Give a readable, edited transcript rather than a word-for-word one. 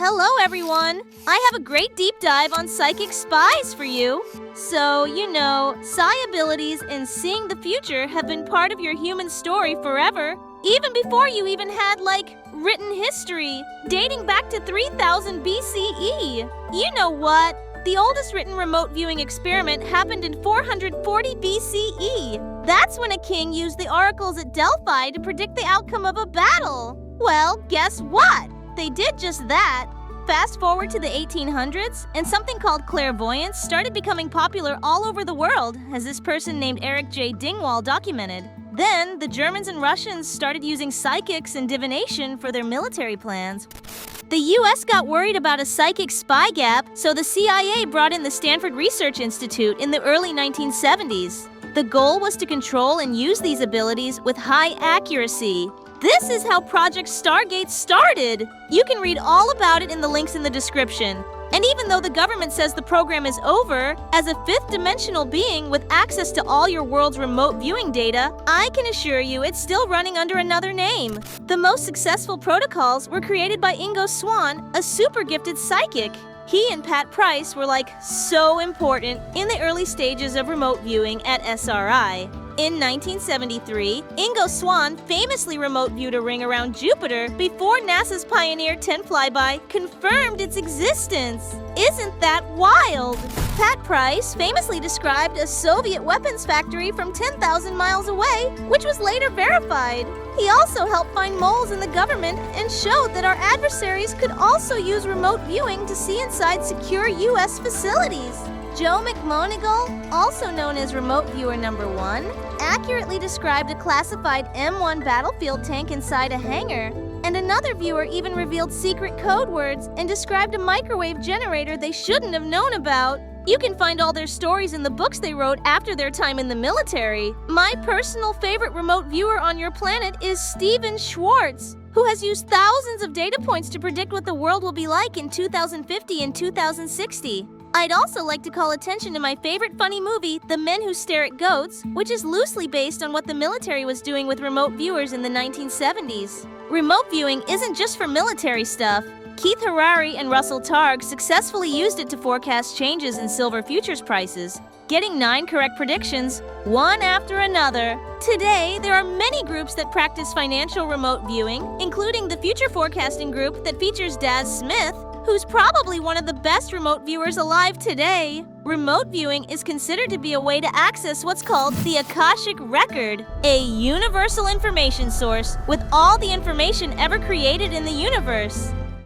Hello, everyone! I have a great deep dive on psychic spies for you. So, psi abilities and seeing the future have been part of your human story forever, even before you even had, written history, dating back to 3000 BCE. You know what? The oldest written remote viewing experiment happened in 440 BCE. That's when a king used the oracles at Delphi to predict the outcome of a battle. Well, guess what? They did just that. Fast forward to the 1800s, and something called clairvoyance started becoming popular all over the world, as this person named Eric J. Dingwall documented. Then, the Germans and Russians started using psychics and divination for their military plans. The US got worried about a psychic spy gap, so the CIA brought in the Stanford Research Institute in the early 1970s. The goal was to control and use these abilities with high accuracy. This is how Project Stargate started! You can read all about it in the links in the description. And even though the government says the program is over, as a fifth-dimensional being with access to all your world's remote viewing data, I can assure you it's still running under another name. The most successful protocols were created by Ingo Swann, a super-gifted psychic. He and Pat Price were so important in the early stages of remote viewing at SRI. In 1973, Ingo Swann famously remote viewed a ring around Jupiter before NASA's Pioneer 10 flyby confirmed its existence. Isn't that wild? Pat Price famously described a Soviet weapons factory from 10,000 miles away, which was later verified. He also helped find moles in the government and showed that our adversaries could also use remote viewing to see inside secure U.S. facilities. Joe McMonigal, also known as Remote Viewer Number 1, accurately described a classified M1 battlefield tank inside a hangar, and another viewer even revealed secret code words and described a microwave generator they shouldn't have known about. You can find all their stories in the books they wrote after their time in the military. My personal favorite remote viewer on your planet is Steven Schwartz, who has used thousands of data points to predict what the world will be like in 2050 and 2060. I'd also like to call attention to my favorite funny movie, The Men Who Stare at Goats, which is loosely based on what the military was doing with remote viewers in the 1970s. Remote viewing isn't just for military stuff. Keith Harari and Russell Targ successfully used it to forecast changes in silver futures prices, getting 9 correct predictions, one after another. Today, there are many groups that practice financial remote viewing, including the Future Forecasting Group that features Daz Smith, who's probably one of the best remote viewers alive today. Remote viewing is considered to be a way to access what's called the Akashic Record, a universal information source with all the information ever created in the universe.